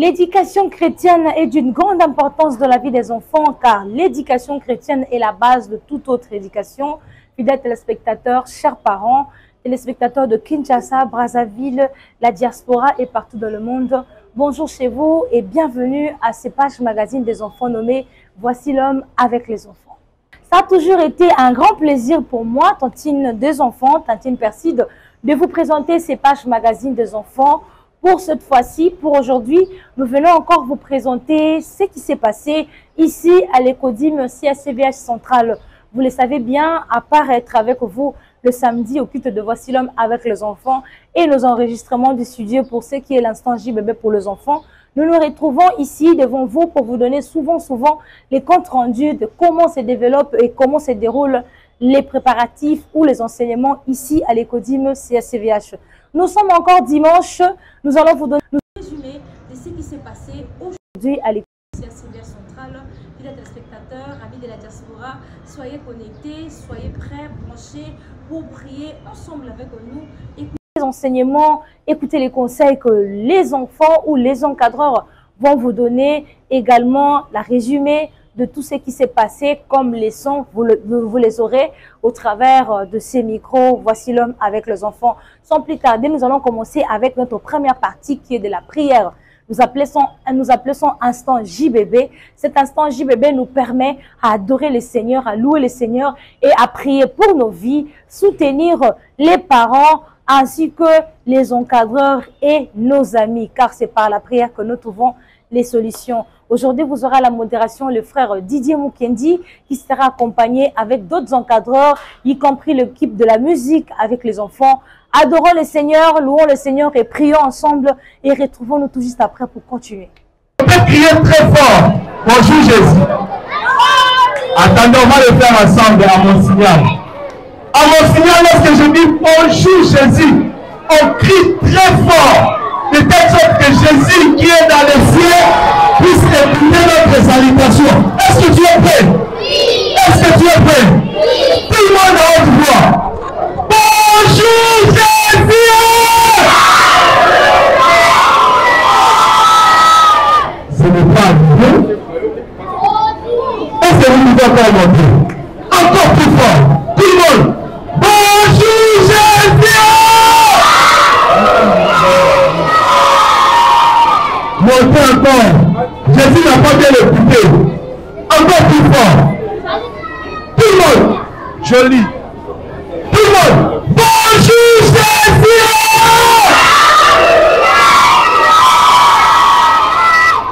L'éducation chrétienne est d'une grande importance dans la vie des enfants car l'éducation chrétienne est la base de toute autre éducation. Fidèles téléspectateurs, chers parents, téléspectateurs de Kinshasa, Brazzaville, la diaspora et partout dans le monde, bonjour chez vous et bienvenue à ces pages magazines des enfants nommées « Voici l'homme avec les enfants ». Ça a toujours été un grand plaisir pour moi, Tantine des enfants, Tantine Perside, de vous présenter ces pages magazines des enfants. Pour cette fois-ci, pour aujourd'hui, nous venons encore vous présenter ce qui s'est passé ici à l'Écodim CSCVH Central. Vous le savez bien, à part être avec vous le samedi au culte de Voici l'homme avec les enfants et nos enregistrements du studio pour ce qui est l'instant JBB pour les enfants, nous nous retrouvons ici devant vous pour vous donner souvent les comptes rendus de comment se développent et comment se déroulent les préparatifs ou les enseignements ici à l'Écodim CSCVH. Nous sommes encore dimanche, nous allons vous donner un résumé de ce qui s'est passé aujourd'hui à l'Écodim CSCVH Central. Fidèles téléspectateurs, amis de la diaspora, soyez connectés, soyez prêts, branchés pour prier ensemble avec nous. Écoutez les enseignements, écoutez les conseils que les enfants ou les encadreurs vont vous donner, également la résumé de tout ce qui s'est passé comme leçons, vous les aurez au travers de ces micros. Voici l'homme avec les enfants. Sans plus tarder, nous allons commencer avec notre première partie qui est de la prière. Nous appelons instant JBB. Cet instant JBB nous permet à adorer le Seigneur, à louer le Seigneur et à prier pour nos vies, soutenir les parents ainsi que les encadreurs et nos amis, car c'est par la prière que nous trouvons les solutions. Aujourd'hui, vous aurez à la modération le frère Didier Mukendi qui sera accompagné avec d'autres encadreurs, y compris l'équipe de la musique avec les enfants. Adorons le Seigneur, louons le Seigneur et prions ensemble et retrouvons-nous tout juste après pour continuer. On peut crier très fort. Bonjour Jésus. Attendez, on va le faire ensemble à mon signal. À mon signal, lorsque je dis bonjour Jésus, on crie très fort. De telle sorte que Jésus qui est dans les cieux puisse écouter notre salutation. Est-ce que tu es prêt? Oui. Est-ce que tu es prêt? Oui. Tout le monde a haute voix. Bonjour Jésus! Ce n'est pas arrivé. Est-ce que vous pouvez encore monter? Encore plus fort. Tout le monde. Bonjour Jésus! Montez encore. Jésus n'a pas bien écouté. Encore plus fort. Tout le monde. Je lis. Tout le monde. Bonjour Jésus.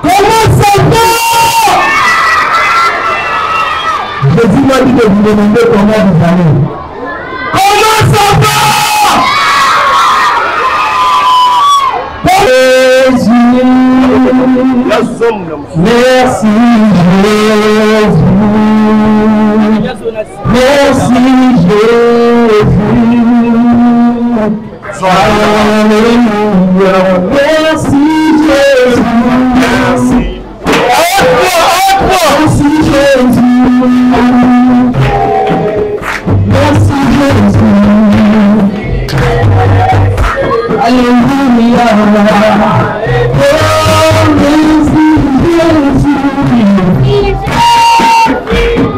Comment ça va? Jésus m'a dit de vous demander comment vous allez. Comment ça va? Jésus. Merci Jésus. Merci Jésus. Alléluia. Merci Jésus. Merci. Merci Jésus. Merci Jésus. Alléluia.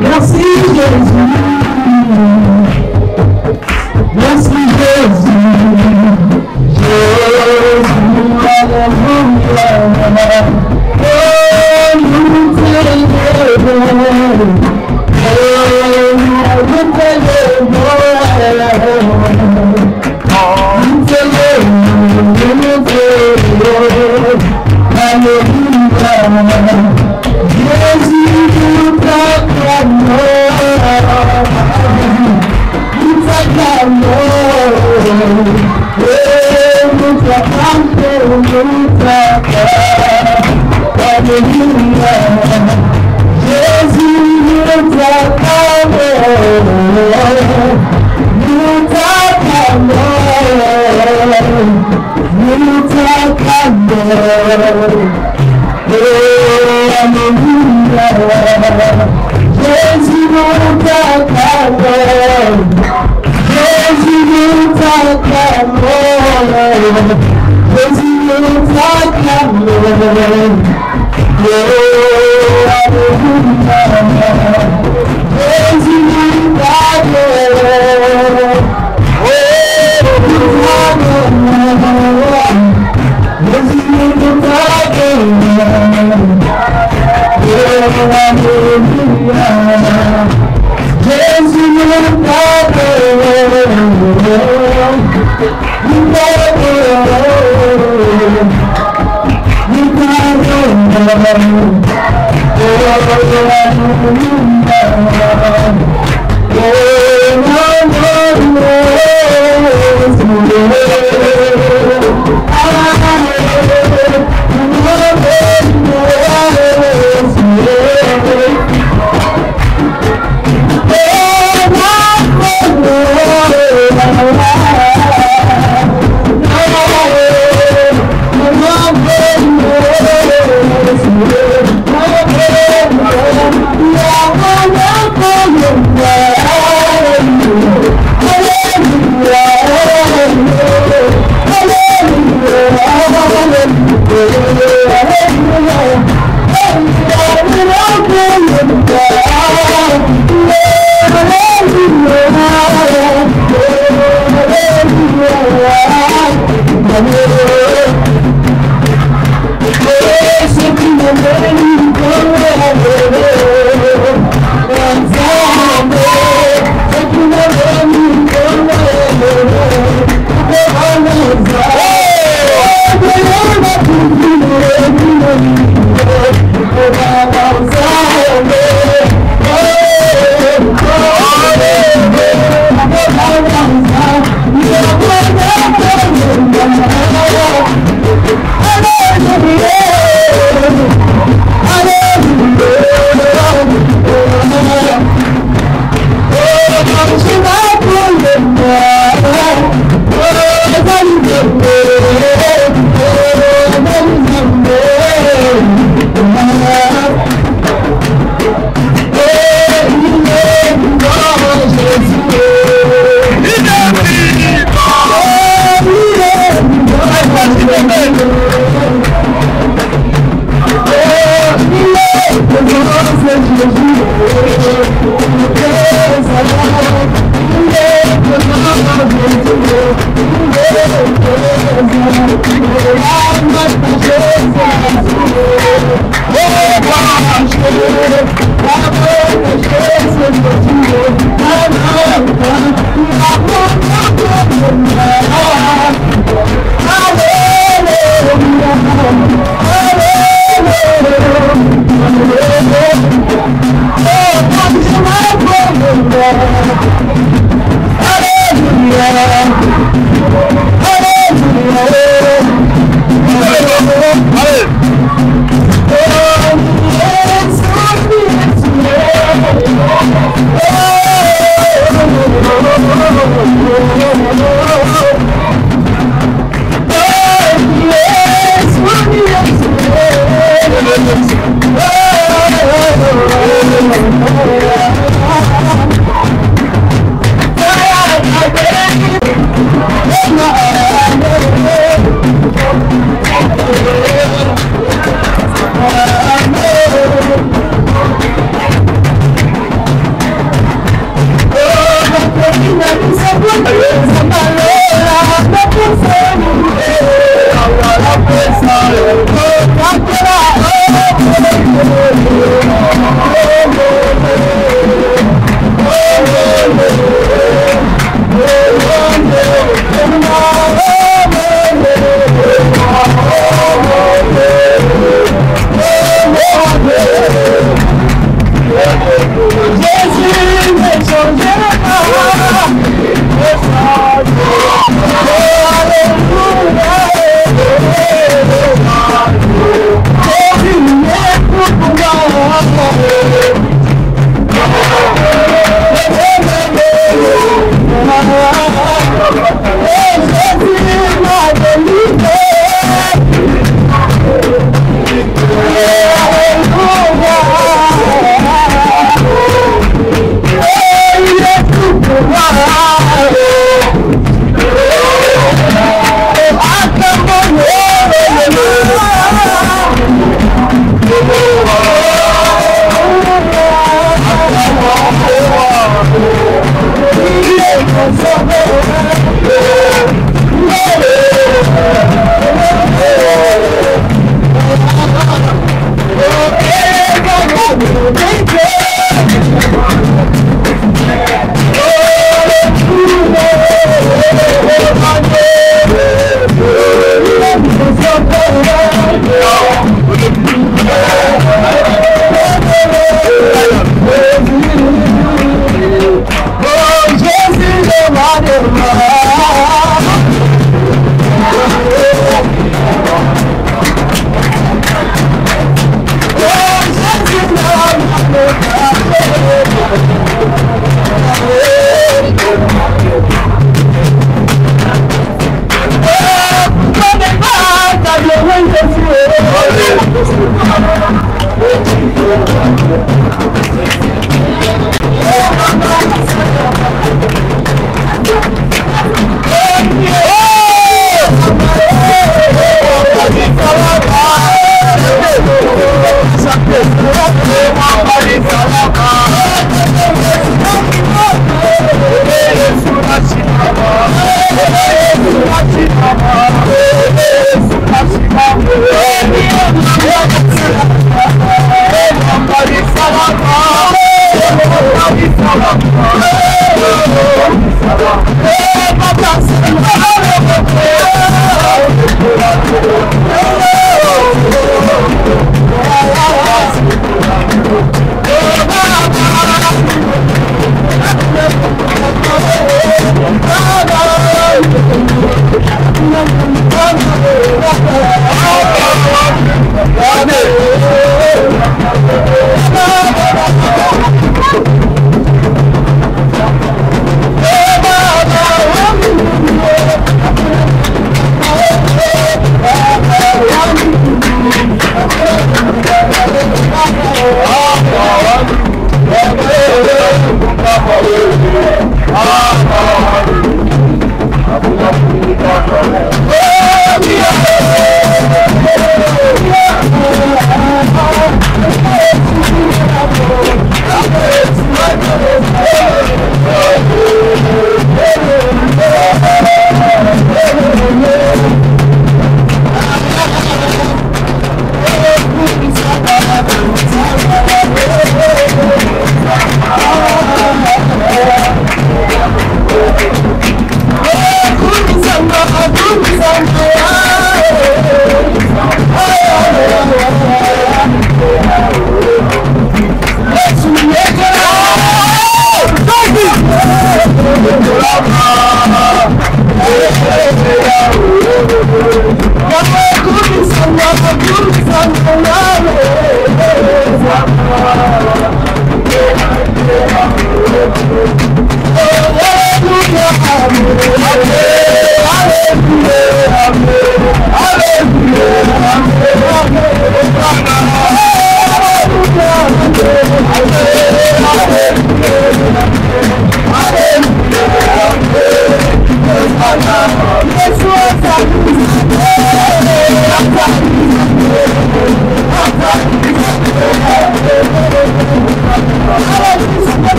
Merci Jésus. Merci Jésus. Jésus, alléluia. Oh, nous t'élèvons. Jésus, Oh,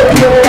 Hallelujah.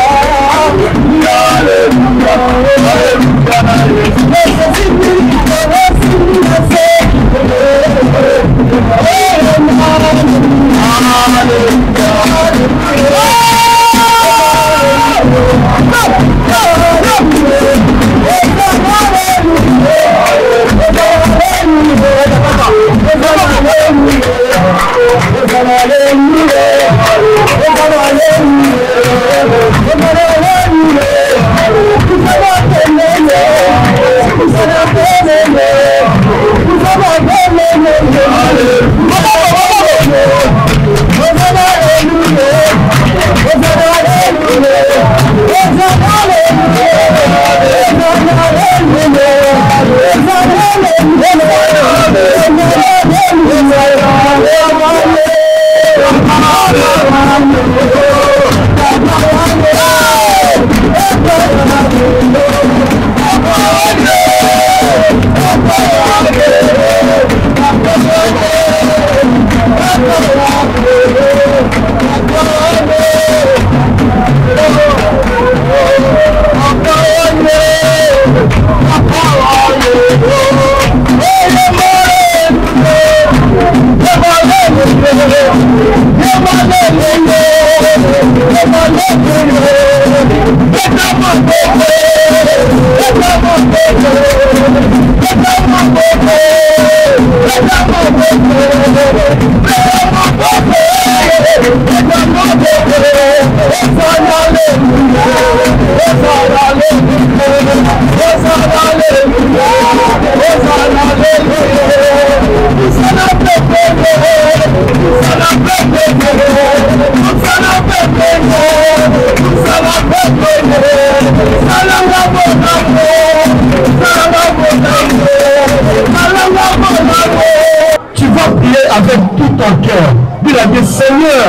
Tu vas prier avec tout ton cœur. Dis à Dieu, Seigneur,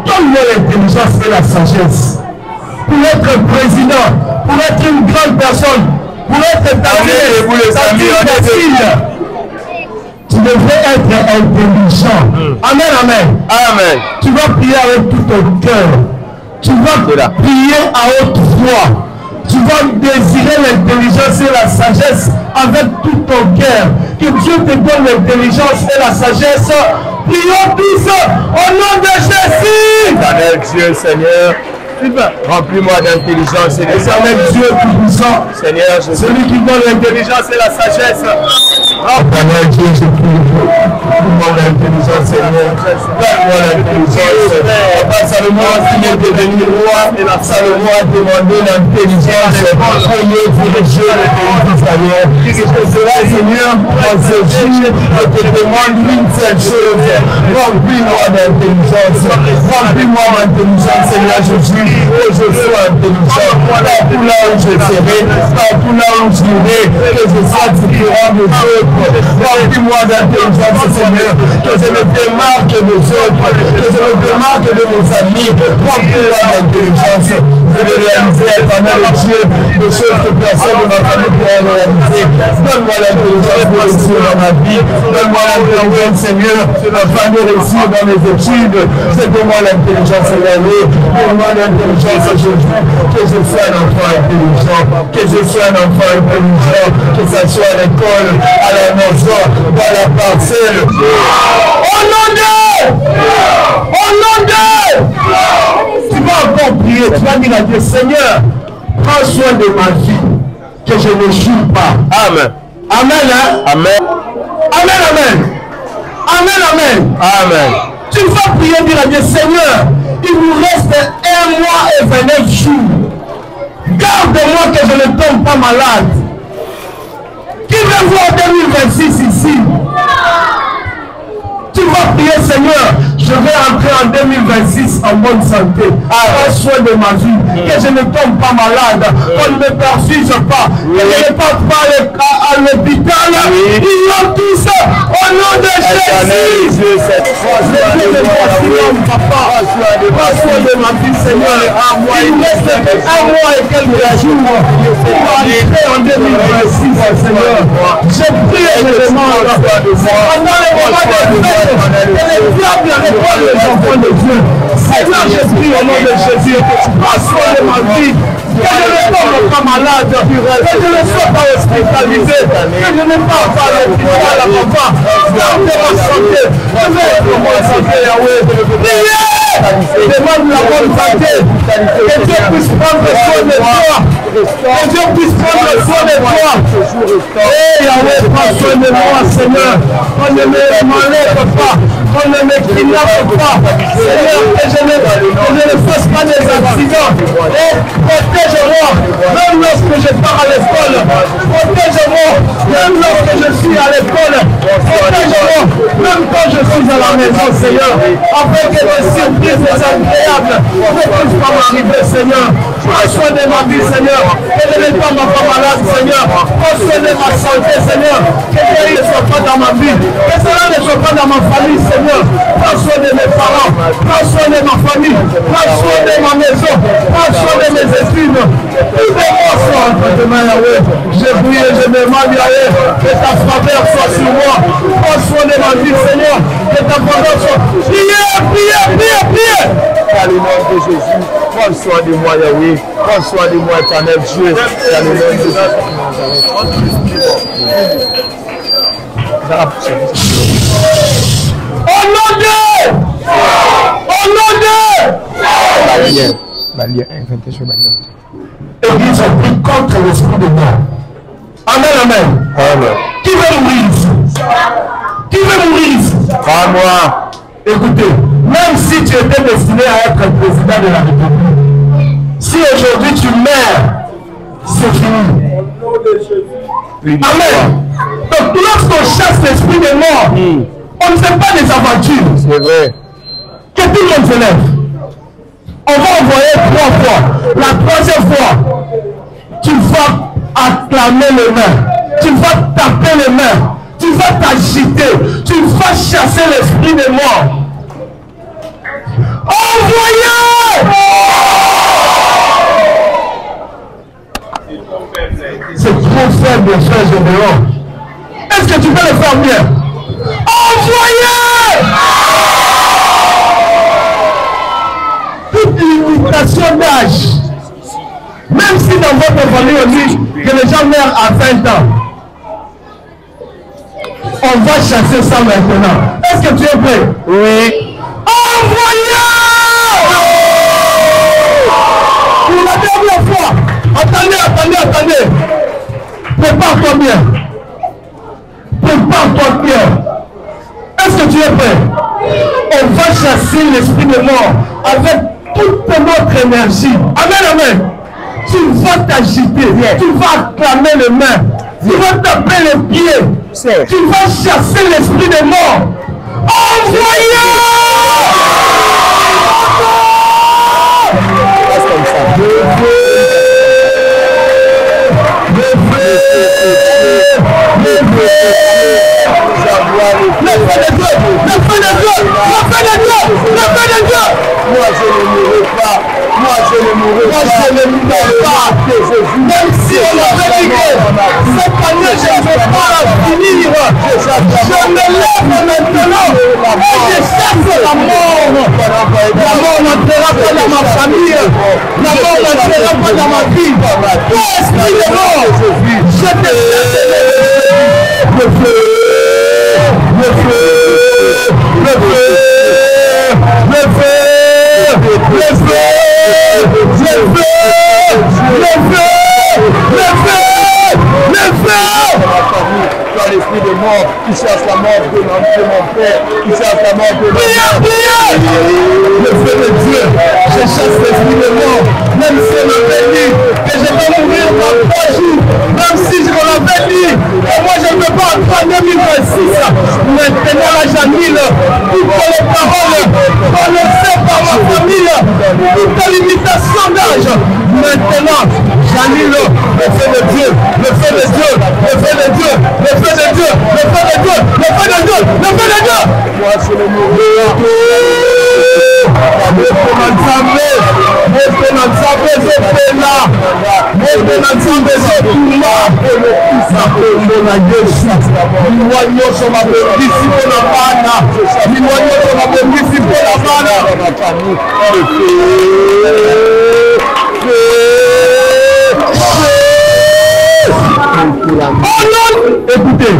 donne-moi l'intelligence et la sagesse pour être président, pour être une grande personne, pour être tu devrais être intelligent. Amen, amen. Amen. Tu vas prier avec tout ton cœur. Tu vas prier à haute voix. Tu vas désirer l'intelligence et la sagesse avec tout ton cœur. Que Dieu te donne l'intelligence et la sagesse. Prions tous au nom de Jésus. Éternel Dieu, Seigneur, remplis-moi d'intelligence et de sagesse. Dieu tout-puissant, Seigneur, celui qui donne l'intelligence et la sagesse. Éternel Dieu, je prie. Donne-moi l'intelligence, Seigneur. Donne-moi l'intelligence. Papa, seulement signé de devenir roi et la seulement demander l'intelligence. Priez pour les jeux de Seigneur. Que cela, Seigneur, en ce jour, je te demande une seule chose. Remplis-moi d'intelligence. Remplis-moi d'intelligence, Seigneur Jésus. Que je sois intelligent. Partout là où je serai, partout là où j'irai, que je sois différent des autres. Remplis-moi d'intelligence, Seigneur. Que je me démarque des autres. Que je me démarque de mes amis. Remplis-moi d'intelligence. Je vais réaliser, éternel Dieu, des choses que personne ne m'a jamais pu réaliser. Donne-moi l'intelligence de réussir dans ma vie. Donne-moi l'intelligence, Seigneur, afin de réussir dans mes études. Donne-moi l'intelligence, Seigneur. Donne-moi l'intelligence, Jésus. Que je sois un enfant intelligent. Que je sois un enfant intelligent. Que ce soit à l'école, à la maison, dans la parcelle. Au nom de tu vas encore prier, tu vas dire à Dieu, Seigneur, prends soin de ma vie, que je ne joue pas. Amen. Amen, hein? Amen. Amen, amen. Amen, amen. Amen. Tu vas prier, dire à Dieu, Seigneur, il nous reste 1 mois et 29 jours. Garde-moi que je ne tombe pas malade. Qui veut voir 2026 ici? Tu vas prier, Seigneur, je vais entrer en 2026 en bonne santé. Prends soin de ma vie, que je ne tombe pas malade, qu'on ne me perfuse pas, que je ne parte pas à l'hôpital. Ils ont tous au nom de Jésus. Prends soin de ma vie, Seigneur. Il reste 1 mois et quelques jours pour entrer en 2026, Seigneur. Je prie et je demande pendant les moments de fête, que les diables répondent les enfants de Dieu. Seigneur, je prie au nom de Jésus, prends soin de ma vie, que je ne tombe pas malade, que je ne sois pas hospitalisé, que je ne parte pas à l'hôpital à papa. Garde ma santé, réveille pour moi santé, Yahweh. Priez! Demande la bonne santé, que Dieu puisse prendre soin de toi, que Dieu puisse prendre soin de toi. Et Yahweh, prends soin de moi, Seigneur. On ne m'enlève pas, on ne me kidnappe pas, Seigneur, que je ne fasse pas des accidents. Et protège-moi, même lorsque je pars à l'école. Protège-moi, même lorsque je suis à l'école. Protège-moi, même quand je suis à la maison, Seigneur, afin que les surprises désagréables ne puissent pas m'arriver, Seigneur. Prends soin de ma vie, Seigneur, que je ne tombe pas malade, Seigneur. Prends soin de ma santé, Seieur, que Dieu ne soit pas dans ma vie, que cela ne soit pas dans ma famille, Seigneur. Prends soin de mes parents, prends soin de ma famille, prends soin de ma maison, prends soin de mes études. Tout de moi soit entre tes mains, Yahweh. Je prie et je demande, Yahweh, que ta faveur soit sur moi. Prends soin de ma vie, Seigneur, que ta faveur soit. Priez. Dans le nom de Jésus, prends soin de moi, Yahweh. Prends soin de moi, éternel Dieu. Dans le nom de Jésus. Église a pris contre l'esprit de mort. Amen, amen. Amen. Qui veut mourir ici? Qui veut mourir ici? Pas moi. Écoutez, même si tu étais destiné à être président de la République, si aujourd'hui tu meurs, c'est fini. Amen. Donc lorsqu'on chasse l'esprit de mort, on ne fait pas des aventures. C'est vrai. Que tout le monde se lève. On va envoyer 3 fois. La 3e fois, tu vas acclamer les mains. Tu vas taper les mains. Tu vas t'agiter. Tu vas chasser l'esprit de mort. Envoyez! C'est trop faible, frère Gédéon. Est-ce que tu peux le faire bien? Envoyez! Toute limitation d'âge, même si dans votre famille on dit que les gens meurent à 20 ans, on va chasser ça maintenant. Est-ce que tu es prêt? Oui. Envoyez! Pour la dernière fois. Attendez. Prépare-toi bien. Prépare-toi bien. Est-ce que tu es prêt? On va chasser l'esprit de mort avec toute notre énergie. Amen, amen. Tu vas t'agiter. Tu vas acclamer les mains. Tu vas taper les pieds. Tu vas chasser l'esprit de mort. Envoyez! Moi je ne mourrai pas. Même si on avait dit que cette année je ne vais pas la finir, je me lève maintenant et je chasse la mort. La mort n'entrera pas dans ma famille. La mort n'entrera pas dans ma vie. Toi, esprit de mort, je te chasse le feu. Le feu. Le feu. Le feu. Le feu. Le feu. Le feu. Le feu. Le feu. Dans l'esprit de mort, qui cherche la mort de mon père, qui cherche la mort de mon père. Le feu de Dieu, je chasse l'esprit de mort. Même si on m'avait dit que je vais mourir dans 3 jours, même si je l'avais dit, et moi je ne peux pas entrer en 2026. Maintenant la Janine, toutes les paroles prononcées par ma famille, toute limitation d'âge. Maintenant, Janine, le feu de Dieu, le feu de Dieu, le feu de Dieu, le feu de Dieu, le feu de Dieu, le feu de Dieu, le feu de Dieu. Moi je ne mourrai pas. Écoutez,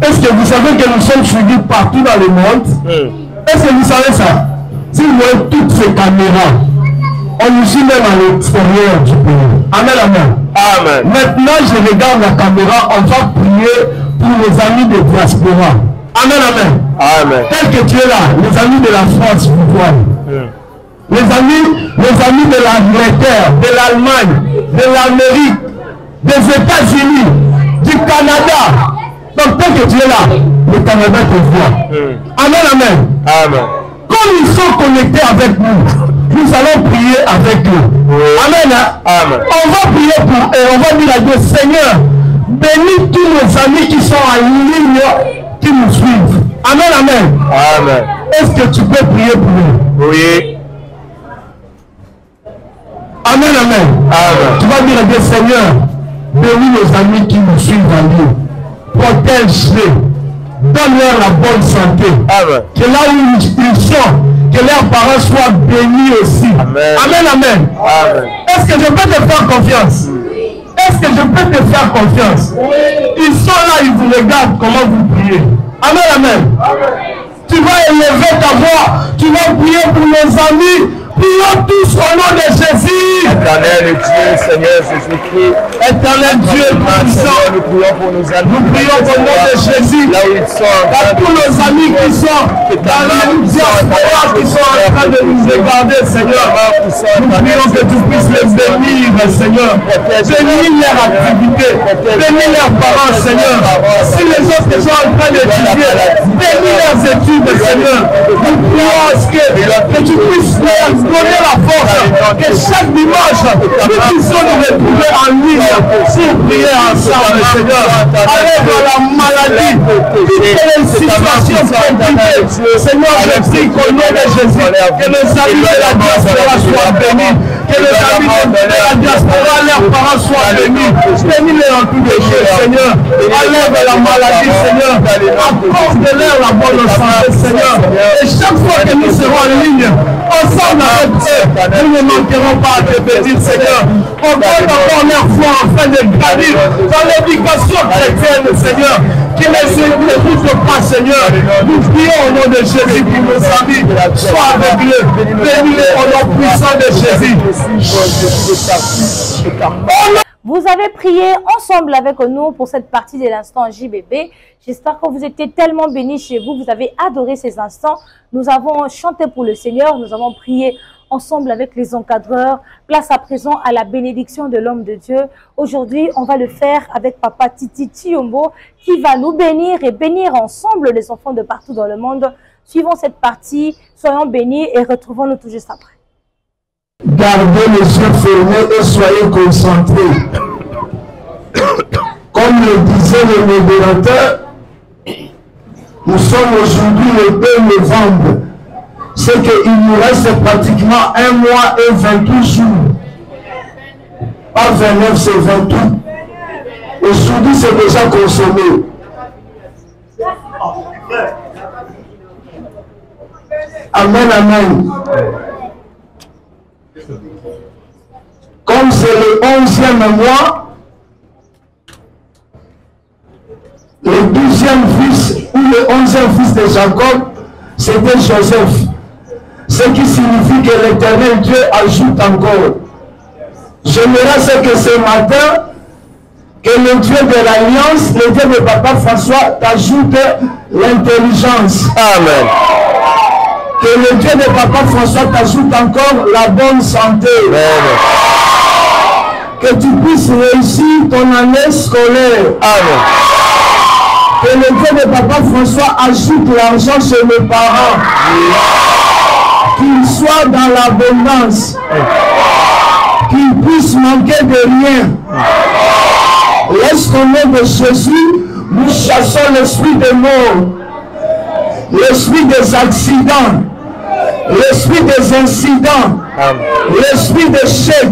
est-ce que vous savez que nous sommes suivis partout dans le monde? Est-ce que vous savez ça? Si vous voyez toutes ces caméras, on nous suit même à l'extérieur du pays. Amen, amen. Amen. Maintenant, je regarde la caméra, on va prier pour nos amis de diaspora. Amen, amen. Amen. Tel que tu es là, les amis de la France, vous voyez. Les amis de l'Angleterre, de l'Allemagne, de l'Amérique, des États-Unis, du Canada. Donc, tel que tu es là, le Canada te voit. Amen, amen. Amen. Comme ils sont connectés avec nous, nous allons prier avec eux. Amen. Amen. On va prier pour eux. On va dire à Dieu, Seigneur, bénis tous nos amis qui sont en ligne, qui nous suivent. Amen, amen. Amen. Est-ce que tu peux prier pour eux? Oui. Amen, amen. Amen. Tu vas dire à Dieu, Seigneur, bénis nos amis qui nous suivent en ligne. Protège-les. Donne-leur la bonne santé. Amen. Que là où ils sont, que leurs parents soient bénis aussi. Amen. Amen, amen. Amen. Est-ce que je peux te faire confiance? Est-ce que je peux te faire confiance? Ils sont là, ils vous regardent comment vous priez. Amen, amen. Tu vas élever ta voix. Tu vas prier pour nos amis Prions tous au nom de Jésus. Éternel Dieu, Seigneur Jésus-Christ. Éternel Dieu puissant. Nous prions pour nos amis. Nous prions au nom de Jésus. Là où ils sont. À tous nos amis qui sont dans la diaspora, qui sont en train de nous regarder, Seigneur. Nous prions que tu puisses les bénir, Seigneur. Bénis leur activité. Bénis leurs parents, Seigneur. Si les autres sont en train d'étudier, bénis leurs études, Seigneur. Nous prions que tu puisses leur donner la force, que chaque dimanche, nous puissions nous retrouver en ligne pour prier ensemble, Seigneur. Avec la maladie, toutes les situations compliquées, Seigneur, je prie qu'au nom de Jésus, que les amis de la diaspora soient bénis, que les amis de la diaspora, leurs parents soient bénis. Bénis-les en tout de choses, Seigneur. Enlève la maladie, Seigneur. Accorde-leur la bonne santé, Seigneur. Et chaque fois que nous serons en ligne, ensemble avec eux, nous ne manquerons pas à te bénir, Seigneur. Augmente encore leur foi afin de grandir dans l'éducation chrétienne, Seigneur. Qui ne s'écoute pas, Seigneur. Nous prions au nom de Jésus pour nos amis. Sois avec eux. Bénis-les au nom puissant de Jésus. Vous avez prié ensemble avec nous pour cette partie de l'instant JBB. J'espère que vous étiez tellement bénis chez vous. Vous avez adoré ces instants. Nous avons chanté pour le Seigneur. Nous avons prié ensemble avec les encadreurs. Place à présent à la bénédiction de l'homme de Dieu. Aujourd'hui, on va le faire avec Papa Titi Chiombo qui va nous bénir et bénir ensemble les enfants de partout dans le monde. Suivons cette partie. Soyons bénis et retrouvons-nous tout juste après. Gardez les yeux fermés et soyez concentrés. Comme le disait le modérateur, nous sommes aujourd'hui le 2 novembre. C'est qu'il nous reste pratiquement 1 mois et 28 jours. Pas 29, c'est 28. Aujourd'hui, c'est déjà consommé. Amen, amen. Comme c'est le 11e mois, le 12e fils ou le 11e fils de Jacob, c'était Joseph. Ce qui signifie que l'Éternel Dieu ajoute encore. J'aimerais ce que ce matin, que le Dieu de l'Alliance, le Dieu de Papa François, t'ajoute l'intelligence. Amen. Que le Dieu de Papa François t'ajoute encore la bonne santé. Amen. Que tu puisses réussir ton année scolaire. Amen. Que le Dieu de Papa François ajoute l'argent chez mes parents. Qu'il soit dans l'abondance. Qu'il puisse manquer de rien. Laisse ton nom de Jésus, nous chassons l'esprit de mort, l'esprit des accidents, l'esprit des incidents, l'esprit d'échec.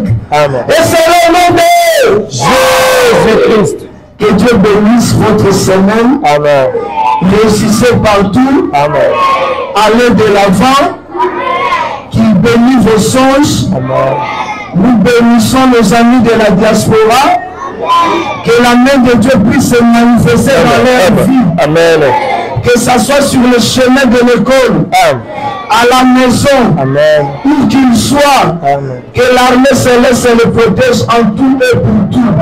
Et c'est le nom de Jésus-Christ. Que Dieu bénisse votre semaine. Amen. Réussissez partout. Amen. Allez de l'avant. Qu'il bénisse vos songes. Amen. Nous bénissons nos amis de la diaspora. Que la main de Dieu puisse se manifester dans leur vie. Amen. Que ça soit sur le chemin de l'école, à la maison, amen, où qu'il soit. Amen. Que l'armée céleste le protège en tout et pour tout.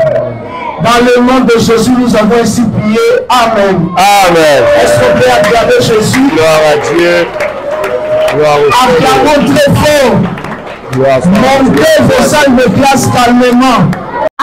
Dans le nom de Jésus, nous avons ainsi prié. Amen. Amen. Est-ce qu'on peut acclamer Jésus? Gloire à Dieu. Acclamons très fort. Montez vos salles de classe calmement.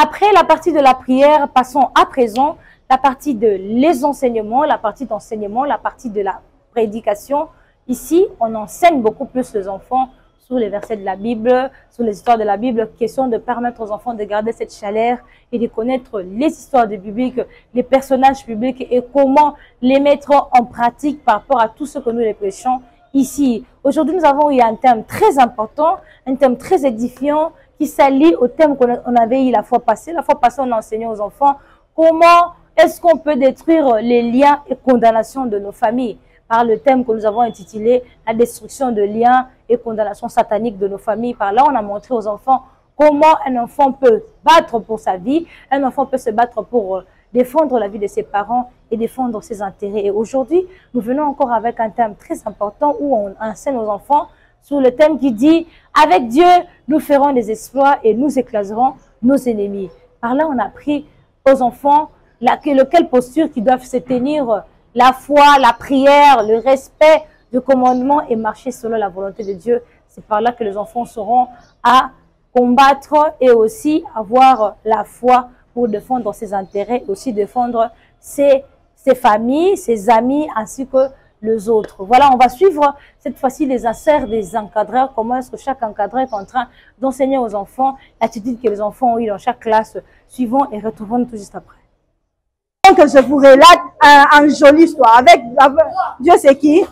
Après la partie de la prière, passons à présent la partie de les enseignements, la partie d'enseignement, la partie de la prédication. Ici, on enseigne beaucoup plus les enfants sur les versets de la Bible, sur les histoires de la Bible, question de permettre aux enfants de garder cette chaleur et de connaître les histoires de bibliques, les personnages bibliques et comment les mettre en pratique par rapport à tout ce que nous les prêchons ici. Aujourd'hui, nous avons eu un thème très important, un thème très édifiant qui s'allie au thème qu'on avait eu la fois passée. La fois passée, on a enseigné aux enfants comment est-ce qu'on peut détruire les liens et condamnations de nos familles par le thème que nous avons intitulé « La destruction de liens et condamnations sataniques de nos familles ». Par là, on a montré aux enfants comment un enfant peut battre pour sa vie, un enfant peut se battre pour défendre la vie de ses parents et défendre ses intérêts. Et aujourd'hui, nous venons encore avec un thème très important où on enseigne aux enfants sur le thème qui dit « Avec Dieu, nous ferons des exploits et nous écraserons nos ennemis ». Par là, on a appris aux enfants quelle posture qu'ils doivent se tenir, la foi, la prière, le respect du commandement et marcher selon la volonté de Dieu. C'est par là que les enfants sauront à combattre et aussi avoir la foi pour défendre ses intérêts et aussi défendre ses familles, ses amis ainsi que les autres. Voilà, on va suivre cette fois-ci les inserts des encadreurs, comment est-ce que chaque encadreur est en train d'enseigner aux enfants l'attitude que les enfants ont eu dans chaque classe. Suivons et retrouvons tout juste après. Donc je vous relate une jolie histoire avec Dieu c'est qui?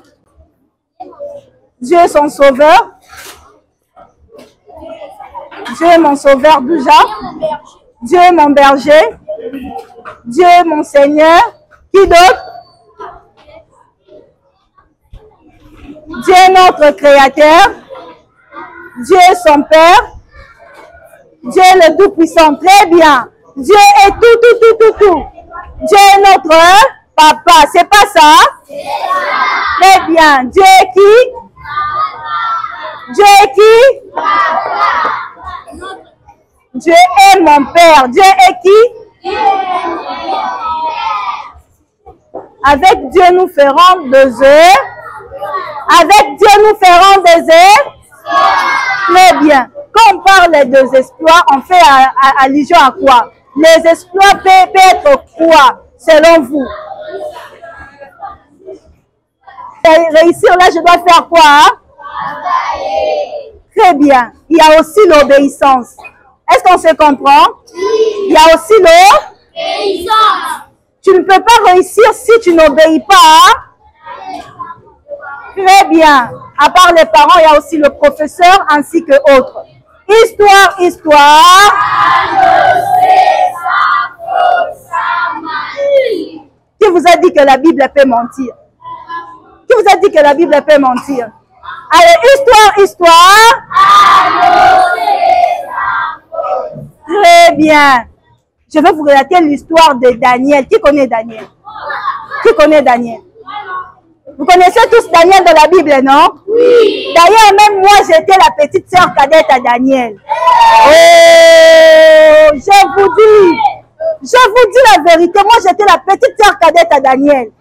Dieu est son sauveur. Dieu est mon sauveur déjà. Dieu est mon berger. Dieu est mon Seigneur. Qui d'autre? Dieu est notre Créateur. Dieu est son Père. Dieu est le Tout-Puissant. Très bien. Dieu est tout. Dieu est notre Papa. C'est pas ça? Très bien. Dieu est qui? Dieu est qui? Dieu est mon Père. Dieu est qui? Avec Dieu, nous ferons des œufs. Avec Dieu, nous ferons des œufs. Très bien. Quand on parle des exploits, on fait allusion à quoi? Les exploits peuvent être quoi, selon vous? Réussir là, je dois faire quoi? Hein? Très bien. Il y a aussi l'obéissance. Est-ce qu'on se comprend? Il y a aussi l'obéissance. Tu ne peux pas réussir si tu n'obéis pas. Hein? Très bien. À part les parents, il y a aussi le professeur ainsi que autres. Histoire. Qui vous a dit que la Bible peut mentir? Qui vous a dit que la Bible peut mentir? Allez, histoire. Très bien. Je vais vous relater l'histoire de Daniel. Qui connaît Daniel? Qui connaît Daniel? Vous connaissez tous Daniel de la Bible, non? Oui. D'ailleurs, même moi, j'étais la petite sœur cadette à Daniel. Oh, je vous dis la vérité. Moi, j'étais la petite sœur cadette à Daniel.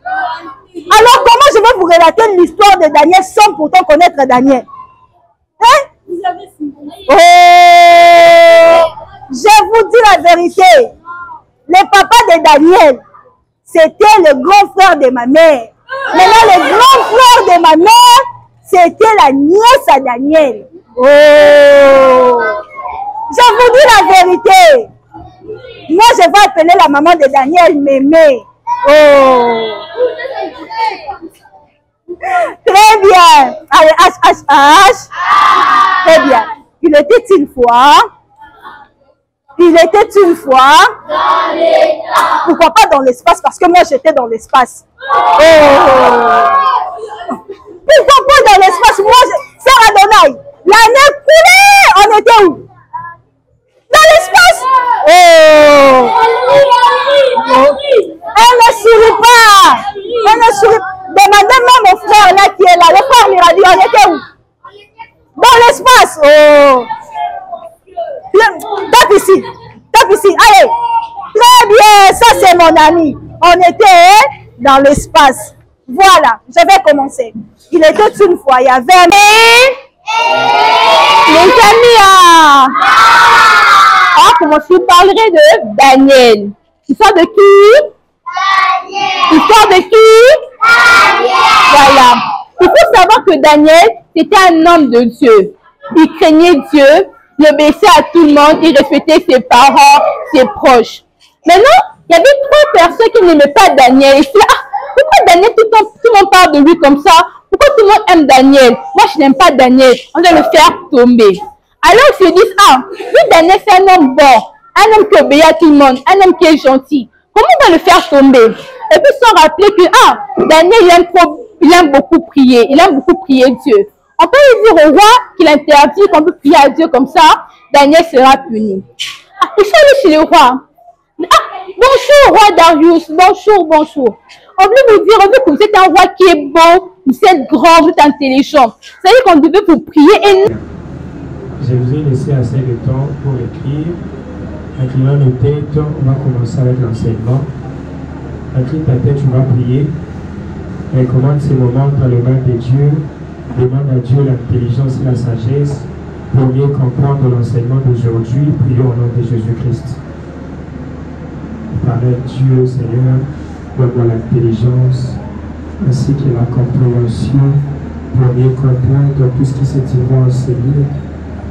Alors, comment je vais vous relater l'histoire de Daniel sans pourtant connaître Daniel? Hein? Oh, je vous dis la vérité. Le papa de Daniel, c'était le grand frère de ma mère. Maintenant, le grand frère de ma mère, c'était la nièce à Daniel. Oh! Je vous dis la vérité. Moi, je vais appeler la maman de Daniel Mémé. Oh! Très bien. Allez, H. Très bien. Il était une fois. Dans l'espace. Pourquoi pas dans l'espace? Parce que moi, j'étais dans l'espace. Oh. Pourquoi pas dans l'espace? Moi, Sœur Adonai, l'année coulée, on était où? Dans l'espace. Oh. Elle ne sourit pas. Demandez même mon frère là qui est là. Le frère lui a dit, on était où? Dans l'espace. Oh. Tape ici. Allez. Très bien. Ça, c'est mon ami. On était dans l'espace. Voilà. Je vais commencer. Il était une fois. Il y avait les amis. Comment je parlerai de Daniel. Histoire de qui? Daniel. Histoire de qui? Daniel. Voilà. Il faut savoir que Daniel, c'était un homme de Dieu. Il craignait Dieu. Il obéissait à tout le monde, il respectait ses parents, ses proches. Maintenant, il y avait 3 personnes qui n'aimaient pas Daniel. Et c'est là, pourquoi Daniel, tout le monde parle de lui comme ça? Pourquoi tout le monde aime Daniel? Moi, je n'aime pas Daniel. On doit le faire tomber. Alors, ils se disent, lui, Daniel, c'est un homme bon, un homme qui obéit à tout le monde, un homme qui est gentil. Comment on va le faire tomber? Et puis, sans rappeler que, Daniel, il aime beaucoup prier. Il aime beaucoup prier Dieu. On peut lui dire au roi qu'il interdit qu'on peut prier à Dieu comme ça, Daniel sera puni. Il faut aller chez le roi. Bonjour, roi Darius. Bonjour. On voulait vous dire, on veut que vous êtes un roi qui est beau, vous êtes grand, vous êtes intelligent. Ça veut dire qu'on devait vous prier et nous... Je vous ai laissé assez de temps pour écrire. Inclinant nos têtes, on va commencer avec l'enseignement. Incline ta tête, tu vas prier. Recommande ces moments dans le mains de Dieu. Demande à Dieu l'intelligence et la sagesse pour mieux comprendre l'enseignement d'aujourd'hui. Prions au nom de Jésus-Christ. Éternel Dieu, Seigneur, donne-moi l'intelligence ainsi que la compréhension pour mieux comprendre tout ce qui se dira enseigné.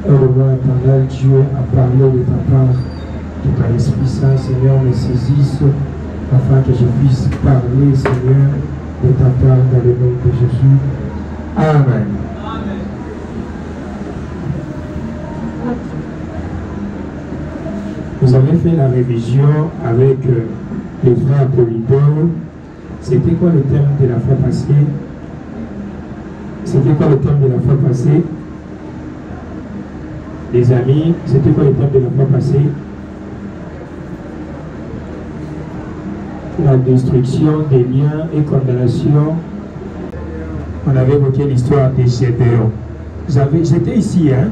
Aide-moi, Éternel Dieu, à parler de ta part, que ton Esprit Saint, Seigneur, me saisisse afin que je puisse parler, Seigneur, de ta part dans le nom de Jésus. Amen. Vous avez fait la révision avec les frères Apollinaire. C'était quoi le thème de la fois passée? C'était quoi le thème de la fois passée? Les amis, c'était quoi le thème de la fois passée? La destruction des liens et condamnation. On avait évoqué l'histoire des Gédéons. J'étais ici, hein?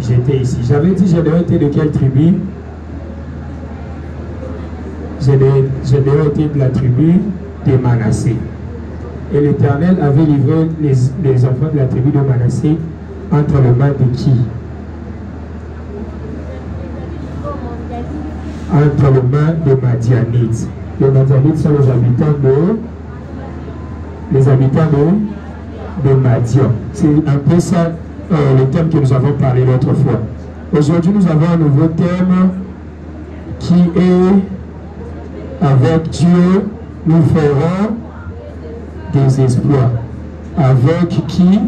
J'étais ici. J'avais dit Gédéon était de quelle tribu? Gédéon était de la tribu de Manassé. Et l'Éternel avait livré les enfants de la tribu de Manassé entre les mains de qui? Entre les mains des Madianites. Les Madianites sont les habitants de Madian. C'est un peu ça le thème que nous avons parlé l'autre fois. Aujourd'hui, nous avons un nouveau thème qui est avec Dieu, nous ferons des exploits. Avec qui?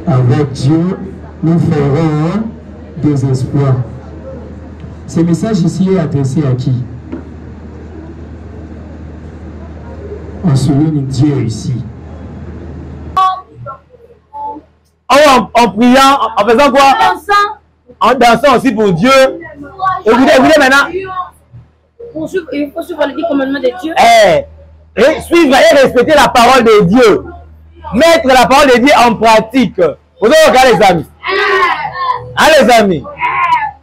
Avec Dieu, nous ferons des exploits. Ce message ici est adressé à qui? On souligne Dieu ici. En priant, en faisant quoi? En dansant aussi pour Dieu. Écoutez maintenant. Il faut suivre les 10 commandements de Dieu. Suivre et respecter la parole de Dieu. Mettre la parole de Dieu en pratique. Vous avez regardé les amis? Hein les amis?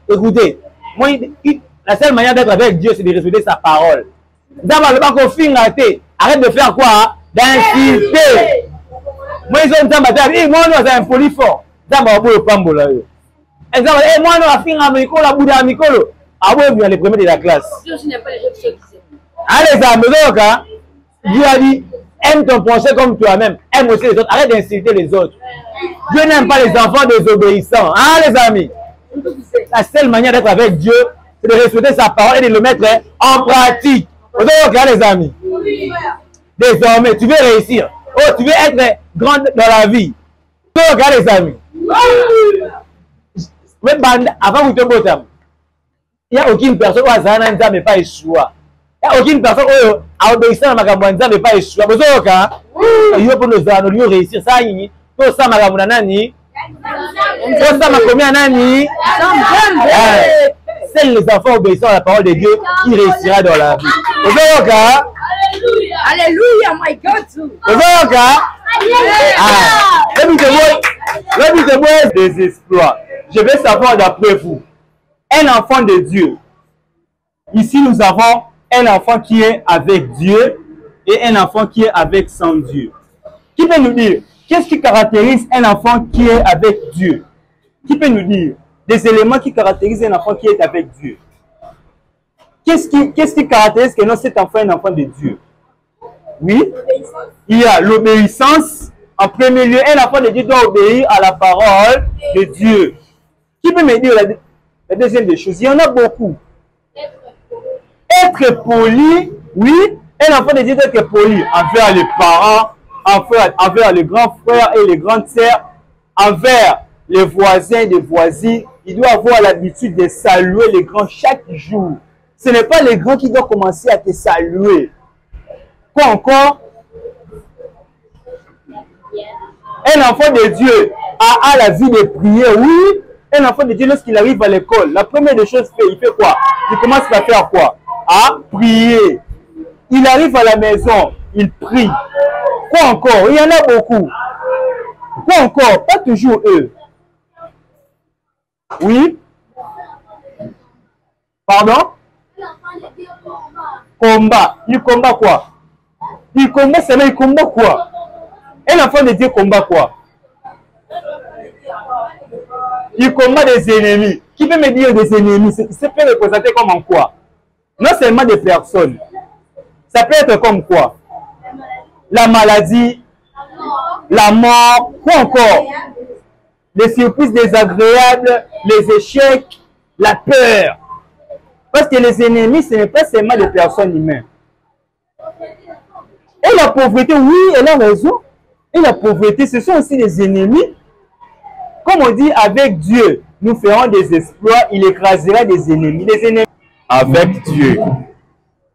Écoutez, moi, la seule manière d'être avec Dieu, c'est de respecter sa parole. D'abord, le bac au fin, arrête de faire quoi? D'insister. Moi, ils ont dit, moi, nous, c'est un polyfort. D'abord, le pambola. Exemple, moi, nous, la fin, la micro, la bouddha, micro. Ah oui, bien les premiers de la classe. Allez, amis, donc, Dieu a dit, aime ton prochain comme toi-même. Aime aussi les autres. Arrête d'insulter les autres. Dieu n'aime pas les enfants désobéissants. Hein, les amis? La seule manière d'être avec Dieu, c'est de respecter sa parole et de le mettre en pratique. Vous avez les amis? Désormais, tu veux réussir. Oh, tu veux être grand dans la vie. Vous avez les amis? Avant vous te bottez. Il n'y a aucune personne qui a n'est pas échoué. Il n'y a aucune personne qui a obéissé à ma n'est pas échoué. Vous avez il faut nous réussir. Ça, tout ça, ma nani. Tout ça, ma combien nani. C'est les enfants obéissant à la parole de Dieu qui réussira dans la vie. Vous avez Alléluia, my God. vous avez des exploits. Je vais savoir d'après vous. Un enfant de Dieu. Ici, nous avons un enfant qui est avec Dieu et un enfant qui est avec sans Dieu. Qui peut nous dire, qu'est-ce qui caractérise un enfant qui est avec Dieu? Qui peut nous dire des éléments qui caractérisent un enfant qui est avec Dieu? Qu'est-ce qui caractérise que non, cet enfant est un enfant de Dieu? Oui, il y a l'obéissance. En premier lieu, un enfant de Dieu doit obéir à la parole de Dieu. Qui peut me dire la deuxième des choses? Il y en a beaucoup. Être poli, oui. Un enfant de Dieu doit être poli envers les parents, envers les grands frères et les grandes sœurs, envers les voisins et les voisines. Il doit avoir l'habitude de saluer les grands chaque jour. Ce n'est pas les grands qui doivent commencer à te saluer. Quoi encore? Un enfant de Dieu a la vie de prier, oui. Un enfant de Dieu, lorsqu'il arrive à l'école, la première des choses qu'il fait quoi? Il commence à faire quoi? À prier. Il arrive à la maison, il prie. Quoi encore? Il y en a beaucoup. Quoi encore? Pas toujours eux. Oui? Pardon? Combat. Il combat quoi? Il combat cela, il combat quoi? Un enfant de Dieu combat quoi? Il combat des ennemis. Qui peut me dire des ennemis? Ça peut représenter comme en quoi? Non seulement des personnes. Ça peut être comme quoi? La maladie, la mort, quoi encore? Les surprises désagréables, les échecs, la peur. Parce que les ennemis, ce n'est pas seulement des personnes humaines. Et la pauvreté, oui, elle a raison. Et la pauvreté, ce sont aussi des ennemis. Comme on dit, avec Dieu, nous ferons des exploits, il écrasera des ennemis. Les ennemis. Avec Dieu.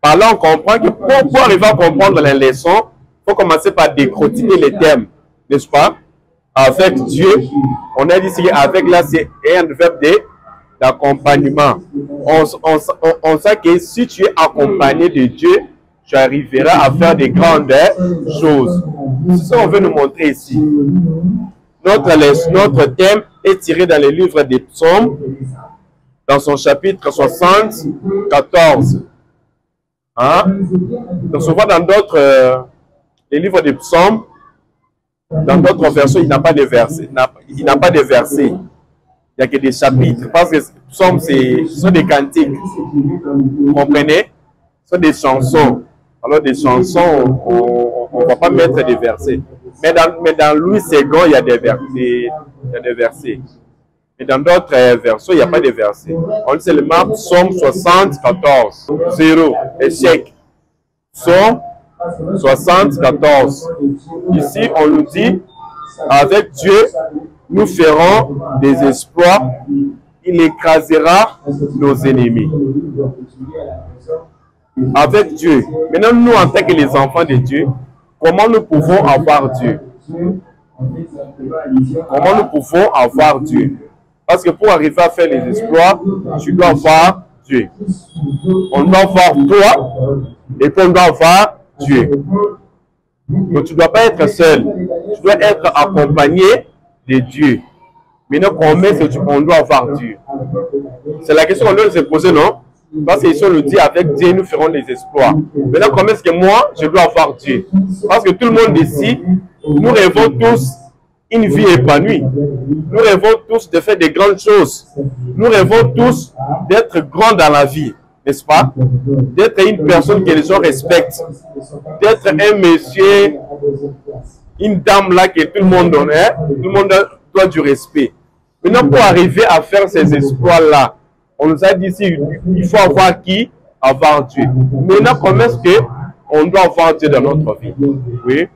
Par là, on comprend que pour arriver à comprendre la leçon, il faut commencer par décortiquer les termes, n'est-ce pas? Avec Dieu, on a dit qu'avec là, c'est un verbe d'accompagnement. On sait que si tu es accompagné de Dieu, tu arriveras à faire des grandes choses. C'est ce qu'on veut nous montrer ici. Notre thème est tiré dans le livre des Psaumes, dans son chapitre 74. Hein? Donc, souvent dans d'autres les livres des Psaumes, dans d'autres versions, il n'a pas de versets. Il n'a pas de versets. Il n'y a que des chapitres. Parce que Psaumes, ce sont des cantiques. Vous comprenez? Ce sont des chansons. Alors, des chansons, on ne va pas mettre des versets. Mais dans Louis II, il y a des versets. Et dans d'autres versions, il n'y a pas de versets. On dit seulement Psaume 74. 0. Échec. Psaume 74. Ici, on nous dit, avec Dieu, nous ferons des exploits. Il écrasera nos ennemis. Avec Dieu. Maintenant, nous, en tant que les enfants de Dieu, comment nous pouvons avoir Dieu? Comment nous pouvons avoir Dieu? Parce que pour arriver à faire les exploits, tu dois avoir Dieu. On doit avoir toi et puis on doit avoir Dieu. Donc tu ne dois pas être seul. Tu dois être accompagné de Dieu. Maintenant, on doit avoir Dieu. C'est la question qu'on doit se poser, non? Parce qu'ici on nous dit avec Dieu nous ferons des exploits. Maintenant, comment est-ce que moi je dois avoir Dieu? Parce que tout le monde ici, nous rêvons tous une vie épanouie. Nous rêvons tous de faire des grandes choses. Nous rêvons tous d'être grands dans la vie, n'est-ce pas? D'être une personne que les gens respectent. D'être un monsieur, une dame là que tout le monde donne. Tout le monde doit du respect. Maintenant, pour arriver à faire ces exploits-là, on nous a dit ici, il faut avoir qui? Avoir Dieu. Maintenant, comment est-ce qu'on doit avoir Dieu dans notre vie? Oui.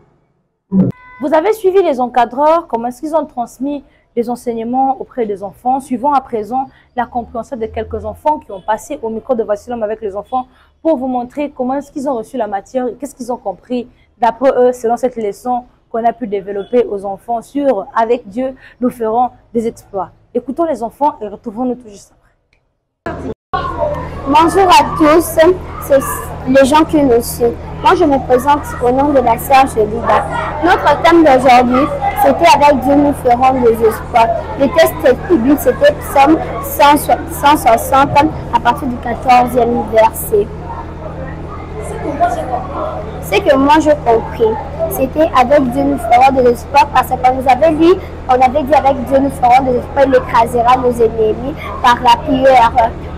Vous avez suivi les encadreurs, comment est-ce qu'ils ont transmis les enseignements auprès des enfants, suivant à présent la compréhension de quelques enfants qui ont passé au micro de Voici l'homme avec les enfants pour vous montrer comment est-ce qu'ils ont reçu la matière, qu'est-ce qu'ils ont compris d'après eux selon cette leçon qu'on a pu développer aux enfants sur « Avec Dieu, nous ferons des exploits ». Écoutons les enfants et retrouvons-nous tout juste après. Bonjour à tous, c'est les gens qui nous suivent. Moi, je me présente au nom de la sœur Jelida. Notre thème d'aujourd'hui, c'était « Avec Dieu, nous ferons des exploits ». Le texte biblique, c'était Psaume 160 à partir du 14e verset. Ce que moi j'ai compris, c'était avec Dieu nous ferons des exploits parce qu'on nous avait dit, on avait dit avec Dieu nous ferons des exploits, il écrasera nos ennemis par la prière.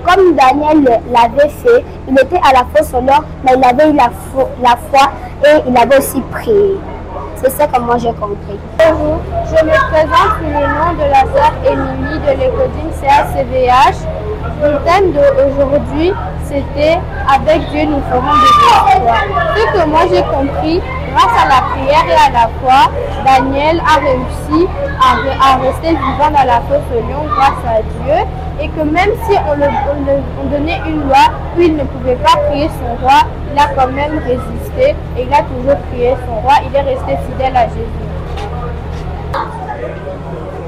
Comme Daniel l'avait fait, il était à la fois sonore, mais il avait eu la foi et il avait aussi prié. C'est ça que moi j'ai compris. Bonjour, je me présente sous le nom de la sœur Émilie de l'Écodine CACVH. Le thème d'aujourd'hui, c'était « Avec Dieu, nous ferons des exploits ». Ce que moi j'ai compris, grâce à la prière et à la foi, Daniel a réussi à rester vivant dans la fosse au lion grâce à Dieu. Et que même si on donnait une loi où il ne pouvait pas prier son roi, il a quand même résisté et il a toujours prié son roi. Il est resté fidèle à Jésus.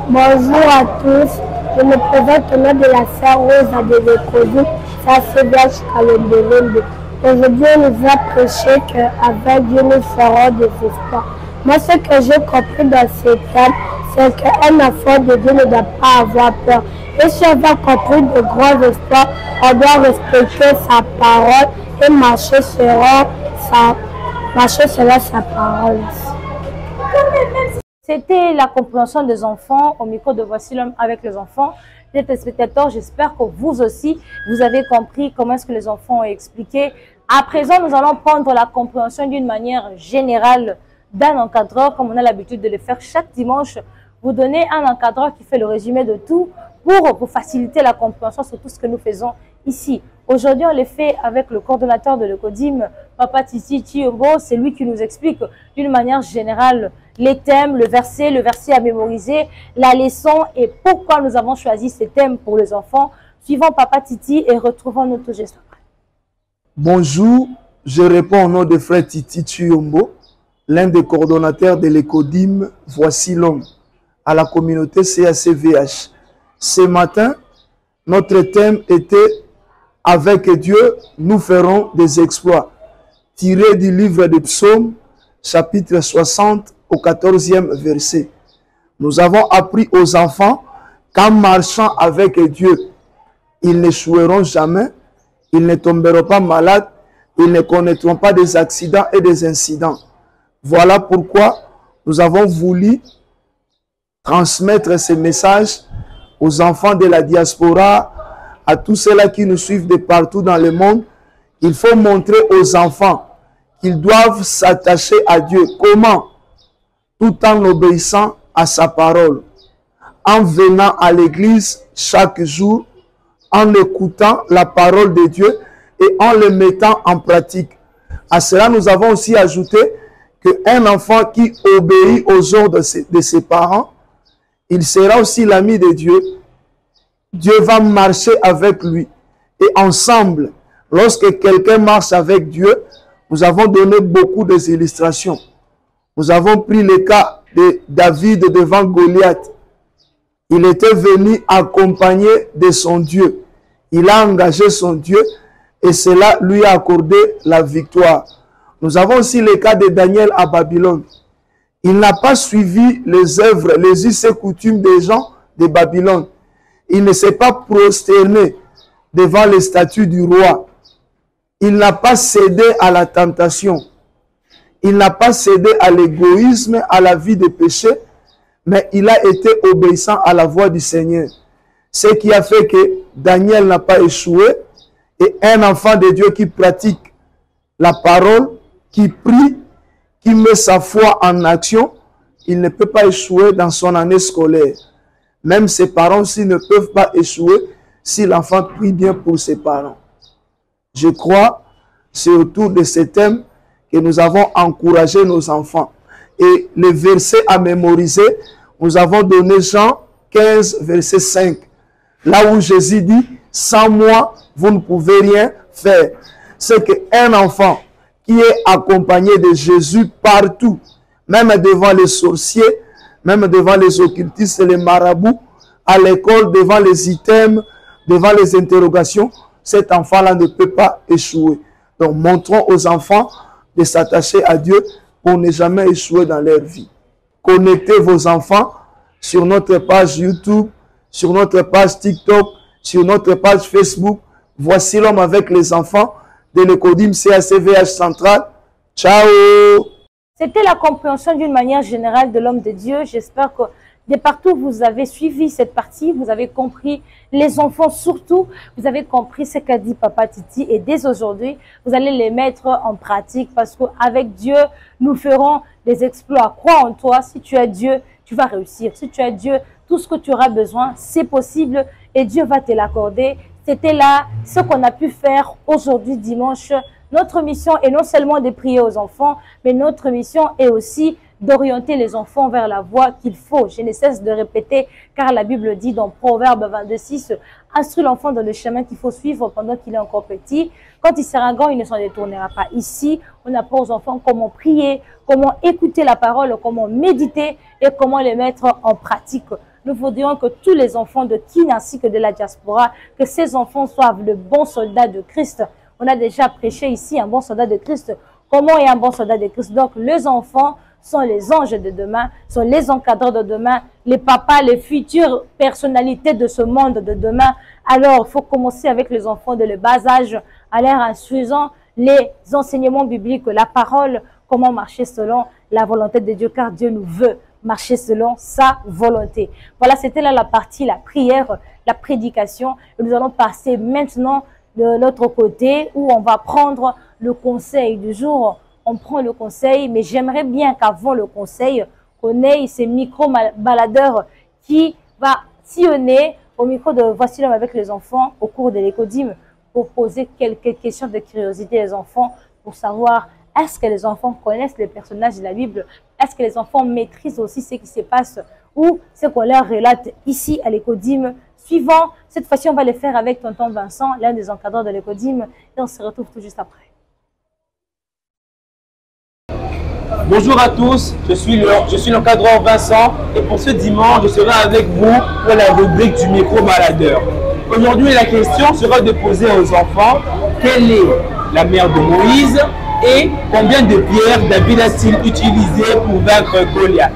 Bonjour à tous. Je me présente au nom de la sœur Rosa de l'Écodine, sa CVH Calendolende. Aujourd'hui, on nous a prêché qu'avec Dieu, nous ferons des espoirs. Moi, ce que j'ai compris dans ces thèmes, c'est qu'un enfant de Dieu ne doit pas avoir peur. Et si on va compris de grands espoirs, on doit respecter sa parole et marcher selon sa parole. C'était la compréhension des enfants au micro de Voici l'homme avec les enfants. Les téléspectateurs, j'espère que vous aussi, vous avez compris comment est-ce que les enfants ont expliqué. À présent, nous allons prendre la compréhension d'une manière générale d'un encadreur, comme on a l'habitude de le faire chaque dimanche. Vous donnez un encadreur qui fait le résumé de tout pour faciliter la compréhension sur tout ce que nous faisons ici. Aujourd'hui, on le fait avec le coordonnateur de l'ECODIM, Papa Titi Tiyombo. C'est lui qui nous explique d'une manière générale les thèmes, le verset à mémoriser, la leçon et pourquoi nous avons choisi ces thèmes pour les enfants. Suivons Papa Titi et retrouvons notre geste. Bonjour, je réponds au nom de frère Titi Tiyombo, l'un des coordonnateurs de l'ECODIM Voici l'homme à la communauté CACVH. Ce matin, notre thème était « Avec Dieu, nous ferons des exploits » tiré du livre des Psaumes, chapitre 60 au 14e verset. Nous avons appris aux enfants qu'en marchant avec Dieu, ils n'échoueront jamais, ils ne tomberont pas malades, ils ne connaîtront pas des accidents et des incidents. Voilà pourquoi nous avons voulu transmettre ces messages aux enfants de la diaspora, à tous ceux-là qui nous suivent de partout dans le monde. Il faut montrer aux enfants qu'ils doivent s'attacher à Dieu. Comment? Tout en obéissant à sa parole, en venant à l'église chaque jour, en écoutant la parole de Dieu et en le mettant en pratique. À cela, nous avons aussi ajouté qu'un enfant qui obéit aux ordres de ses parents, il sera aussi l'ami de Dieu. Dieu va marcher avec lui. Et ensemble, lorsque quelqu'un marche avec Dieu, nous avons donné beaucoup d'illustrations. Nous avons pris le cas de David devant Goliath. Il était venu accompagné de son Dieu. Il a engagé son Dieu et cela lui a accordé la victoire. Nous avons aussi le cas de Daniel à Babylone. Il n'a pas suivi les œuvres, les us et coutumes des gens de Babylone. Il ne s'est pas prosterné devant les statues du roi. Il n'a pas cédé à la tentation. Il n'a pas cédé à l'égoïsme, à la vie de péché, mais il a été obéissant à la voix du Seigneur. Ce qui a fait que Daniel n'a pas échoué. Et un enfant de Dieu qui pratique la parole, qui prie, qui met sa foi en action, il ne peut pas échouer dans son année scolaire. Même ses parents aussi ne peuvent pas échouer si l'enfant prie bien pour ses parents. Je crois, c'est autour de ce thème que nous avons encouragé nos enfants. Et les versets à mémoriser, nous avons donné Jean 15, verset 5. Là où Jésus dit, sans moi, vous ne pouvez rien faire. C'est qu'un enfant qui est accompagné de Jésus partout, même devant les sorciers, même devant les occultistes et les marabouts, à l'école, devant les items, devant les interrogations, cet enfant-là ne peut pas échouer. Donc, montrons aux enfants de s'attacher à Dieu pour ne jamais échouer dans leur vie. Connectez vos enfants sur notre page YouTube, sur notre page TikTok, sur notre page Facebook. Voici l'homme avec les enfants de l'ECODIM CACVH Central. Ciao! C'était la compréhension d'une manière générale de l'homme de Dieu. J'espère que de partout vous avez suivi cette partie, vous avez compris, les enfants surtout, vous avez compris ce qu'a dit Papa Titi et dès aujourd'hui, vous allez les mettre en pratique parce qu'avec Dieu, nous ferons des exploits. Crois en toi, si tu as Dieu, tu vas réussir. Si tu as Dieu, tout ce que tu auras besoin, c'est possible et Dieu va te l'accorder. C'était là ce qu'on a pu faire aujourd'hui dimanche. Notre mission est non seulement de prier aux enfants, mais notre mission est aussi d'orienter les enfants vers la voie qu'il faut. Je ne cesse de répéter, car la Bible dit dans Proverbe 22:6, « Instruis l'enfant dans le chemin qu'il faut suivre pendant qu'il est encore petit. Quand il sera grand, il ne s'en détournera pas. » Ici, on apprend aux enfants comment prier, comment écouter la parole, comment méditer et comment les mettre en pratique. Nous voudrions que tous les enfants de Kin ainsi que de la diaspora, que ces enfants soient de bons soldats de Christ. On a déjà prêché ici un bon soldat de Christ. Comment est un bon soldat de Christ? Donc, les enfants sont les anges de demain, sont les encadreurs de demain, les papas, les futures personnalités de ce monde de demain. Alors, il faut commencer avec les enfants de le bas âge, à leur instruisant les enseignements bibliques, la parole, comment marcher selon la volonté de Dieu, car Dieu nous veut marcher selon sa volonté. Voilà, c'était là la partie, la prière, la prédication. Et nous allons passer maintenant de l'autre côté où on va prendre le conseil du jour. On prend le conseil, mais j'aimerais bien qu'avant le conseil, qu'on ait ces micro-baladeurs qui va sillonner au micro de Voici l'homme avec les enfants au cours de l'écodime pour poser quelques questions de curiosité des enfants pour savoir est-ce que les enfants connaissent les personnages de la Bible, est-ce que les enfants maîtrisent aussi ce qui se passe ou ce qu'on leur relate ici à l'écodime suivant. Cette fois-ci, on va le faire avec tonton Vincent, l'un des encadreurs de l'écodime, et on se retrouve tout juste après. Bonjour à tous, je suis l'encadreur Vincent et pour ce dimanche, je serai avec vous pour la rubrique du micro-baladeur. Aujourd'hui, la question sera de poser aux enfants quelle est la mère de Moïse et combien de pierres David a-t-il utilisé pour vaincre Goliath.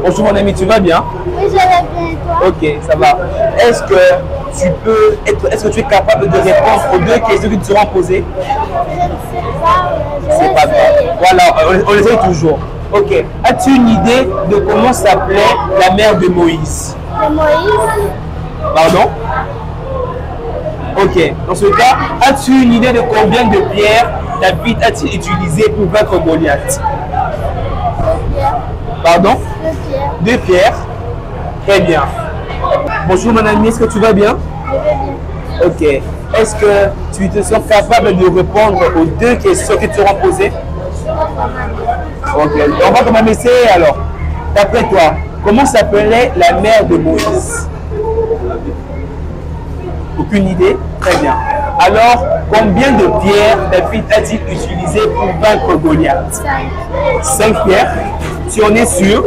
Bonjour mon ami, tu vas bien? Oui, je vais bien et toi? Ok, ça va. Est-ce que tu es capable de répondre aux deux questions qui te seront posées? Je ne sais pas, C'est pas grave. Voilà, on les a toujours. Ok. As-tu une idée de comment s'appelait la mère de Moïse? De Moïse? Pardon? Ok. Dans ce cas, as-tu une idée de combien de pierres David a-t-il utilisé pour vaincre Goliath? 2 pierres. Pardon? 2 pierres. 2 pierres. Très bien. Bonjour mon ami, est-ce que tu vas bien? Je vais bien. Ok. Est-ce que tu te sens capable de répondre aux 2 questions qui te seront posées? Ok. On va quand même essayer alors. D'après toi, comment s'appelait la mère de Moïse? Aucune idée? Très bien. Alors, combien de pierres David a-t-il utilisé pour vaincre Goliath? 5 pierres. Si on est sûr?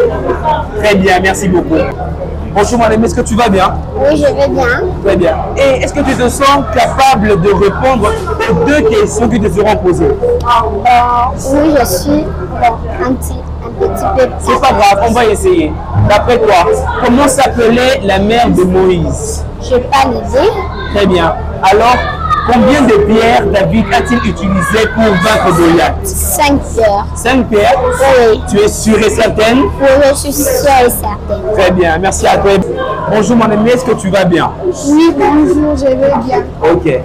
Très bien, merci beaucoup. Bonjour mon ami, est-ce que tu vas bien? Oui, je vais bien. Très bien. Et est-ce que tu te sens capable de répondre aux 2 questions qui te seront posées? Oui, je suis un petit peu. C'est pas grave, on va essayer. D'après toi, comment s'appelait la mère de Moïse? Je n'ai pas l'idée. Très bien. Alors, combien de pierres David a-t-il utilisé pour vaincre Goliath? 5 pierres. 5 pierres? Oui. Tu es sûre et certaine? Oui, je suis sûre et certaine. Très bien, merci à toi. Bonjour mon ami, est-ce que tu vas bien? Oui, bonjour, je vais bien. Ok. Et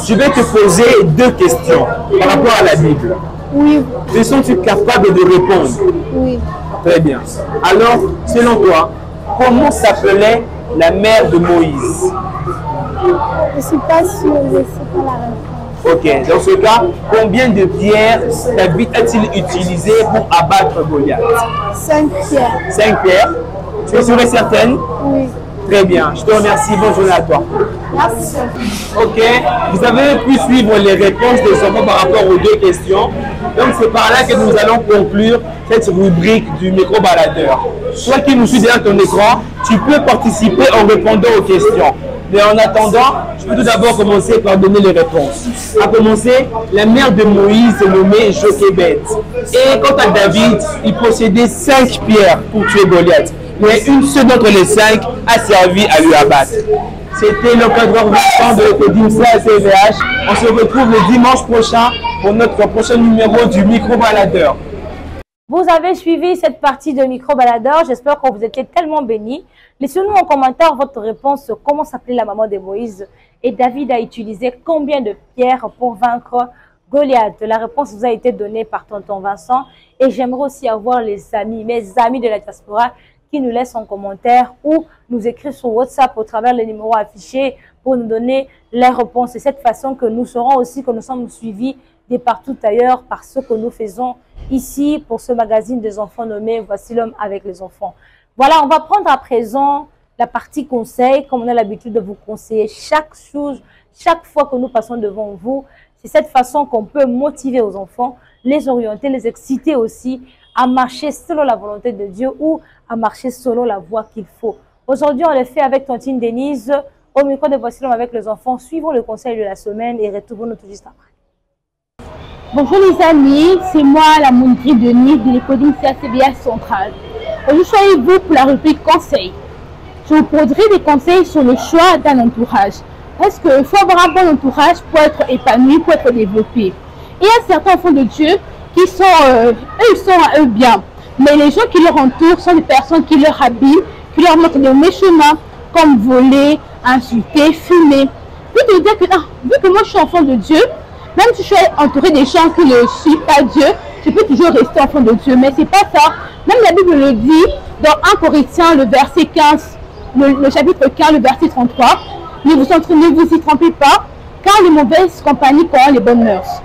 je vais te poser 2 questions par rapport à la Bible. Oui. Te sens-tu capable de répondre? Oui. Très bien. Alors, selon toi, comment s'appelait la mère de Moïse? Je ne suis pas sûre, je ne sais pas la réponse. Ok, dans ce cas, combien de pierres David a-t-il utilisé pour abattre Goliath? 5 pierres. 5 pierres. Tu es sûre et certaine? Oui. Très bien, je te remercie. Bonne journée à toi. Merci. Ok, vous avez pu suivre les réponses des enfants par rapport aux 2 questions. Donc c'est par là que nous allons conclure cette rubrique du micro-baladeur. Toi qui nous suis derrière ton écran, tu peux participer en répondant aux questions. Mais en attendant, je peux tout d'abord commencer par donner les réponses. À commencer, la mère de Moïse est nommée Jochébed. Et quant à David, il possédait 5 pierres pour tuer Goliath. Mais une seule d'entre les 5 a servi à lui abattre. C'était l'encadreur Vincent de l'écodime CACVH. On se retrouve le dimanche prochain pour notre prochain numéro du micro-baladeur. Vous avez suivi cette partie de micro-baladeur. J'espère que vous étiez tellement bénis. Laissez-nous en commentaire votre réponse sur comment s'appelait la maman de Moïse. Et David a utilisé combien de pierres pour vaincre Goliath? La réponse vous a été donnée par tonton Vincent. Et j'aimerais aussi avoir mes amis de la diaspora qui nous laissent en commentaire ou nous écrivent sur WhatsApp au travers les numéros affichés pour nous donner les réponses. C'est cette façon que nous saurons aussi que nous sommes suivis de partout ailleurs par ce que nous faisons ici pour ce magazine des enfants nommé Voici l'homme avec les enfants. Voilà, on va prendre à présent la partie conseil, comme on a l'habitude de vous conseiller chaque chose, chaque fois que nous passons devant vous. C'est cette façon qu'on peut motiver aux enfants, les orienter, les exciter aussi à marcher selon la volonté de Dieu ou à marcher selon la voie qu'il faut. Aujourd'hui, on le fait avec Tontine Denise Au micro de Voici l'homme avec les enfants, suivons le conseil de la semaine et retrouvons-nous tout juste après. Bonjour les amis, c'est moi la Mondri Denise de l'école CACVH Centrale. Aujourd'hui, je suis avec vous pour la rubrique conseil. Je vous proposerai des conseils sur le choix d'un entourage. Parce qu'il faut avoir un bon entourage pour être épanoui, pour être développé. Il y a certains enfants de Dieu qui sont, ils sont à eux bien. Mais les gens qui leur entourent sont des personnes qui leur abîment, qui leur montrent des mauvais chemins, comme voler, insulter, fumer. Je peux te dire que, vu que moi je suis enfant de Dieu, même si je suis entouré des gens qui ne suivent pas Dieu, je peux toujours rester enfant de Dieu. Mais c'est pas ça. Même la Bible le dit dans 1 Corinthiens, le verset 15, le chapitre 15, le verset 33. Ne vous y trompez pas, car les mauvaises compagnies corrompent les bonnes mœurs.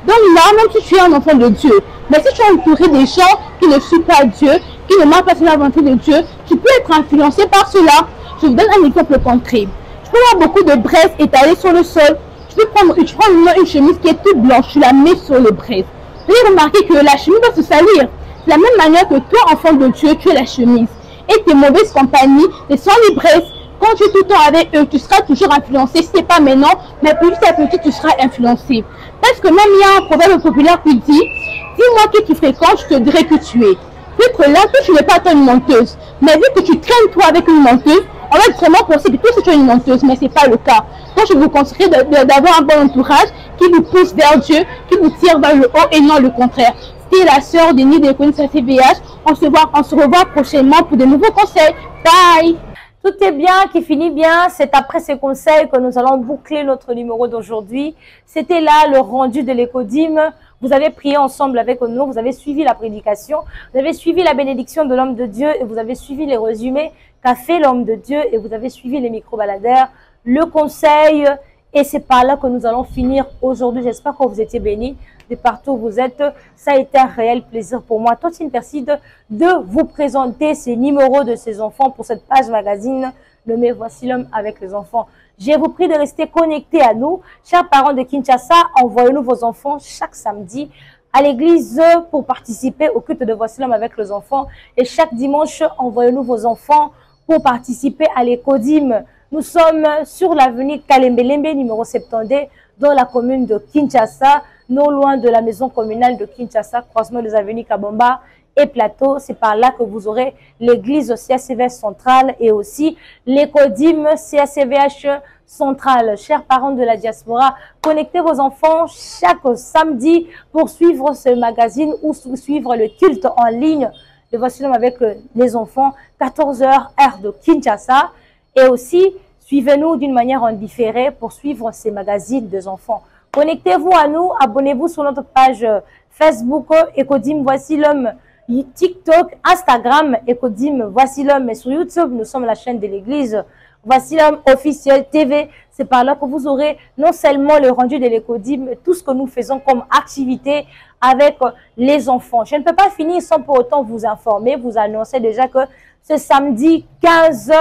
Donc là, même si tu es un enfant de Dieu, mais si tu es entouré des gens qui ne suivent pas Dieu, qui ne marchent pas sur la volonté de Dieu, tu peux être influencé par cela. Je vous donne un exemple concret. Tu peux avoir beaucoup de braises étalées sur le sol. Tu prends une chemise qui est toute blanche, tu la mets sur les braises. Vous allez remarquer que la chemise va se salir. De la même manière que toi, enfant de Dieu, tu es la chemise. Et tes mauvaises compagnies, ce sont les braises. Quand tu es tout le temps avec eux, tu seras toujours influencé. Si ce n'est pas maintenant, mais petit à petit, tu seras influencé. Parce que même il y a un proverbe populaire qui dit « Dis-moi qui tu fréquentes, je te dirai que tu es. » Peut-être là, que tu n'es pas toi une menteuse. Mais vu que tu traînes toi avec une menteuse, on va vraiment penser que toi, tu es une menteuse. Mais ce n'est pas le cas. Donc, je vous conseillerais d'avoir un bon entourage qui vous pousse vers Dieu, qui vous tire vers le haut et non le contraire. C'était la sœur Denis de l'école CACVH. On se revoit prochainement pour de nouveaux conseils. Bye! Tout est bien, qui finit bien. C'est après ces conseils que nous allons boucler notre numéro d'aujourd'hui. C'était là le rendu de l'Écodim. Vous avez prié ensemble avec nous, vous avez suivi la prédication, vous avez suivi la bénédiction de l'homme de Dieu et vous avez suivi les résumés qu'a fait l'homme de Dieu et vous avez suivi les micro-baladeurs, le conseil. Et c'est par là que nous allons finir aujourd'hui. J'espère que vous étiez bénis de partout où vous êtes. Ça a été un réel plaisir pour moi, Totine Perside, de vous présenter ces numéros de ces enfants pour cette page magazine nommée Voici l'homme avec les enfants. Je vous prie de rester connectés à nous. Chers parents de Kinshasa, envoyez-nous vos enfants chaque samedi à l'église pour participer au culte de Voici l'homme avec les enfants. Et chaque dimanche, envoyez-nous vos enfants pour participer à l'Écodim. Nous sommes sur l'avenue Kalembelembe, numéro 70, dans la commune de Kinshasa, non loin de la maison communale de Kinshasa, croisement des avenues Kabomba et Plateau. C'est par là que vous aurez l'église CACVH centrale et aussi l'Écodim CACVH centrale. Chers parents de la diaspora, connectez vos enfants chaque samedi pour suivre ce magazine ou suivre le culte en ligne de Voici l'homme avec les enfants, 14h, heure de Kinshasa. Et aussi, suivez-nous d'une manière en différé pour suivre ces magazines des enfants. Connectez-vous à nous, abonnez-vous sur notre page Facebook, Écodim Voici l'homme, TikTok, Instagram, Écodim Voici l'homme. Et sur YouTube, nous sommes la chaîne de l'église Voici l'homme officiel TV. C'est par là que vous aurez non seulement le rendu de l'Écodim, mais tout ce que nous faisons comme activité avec les enfants. Je ne peux pas finir sans pour autant vous informer, vous annoncer déjà que ce samedi 15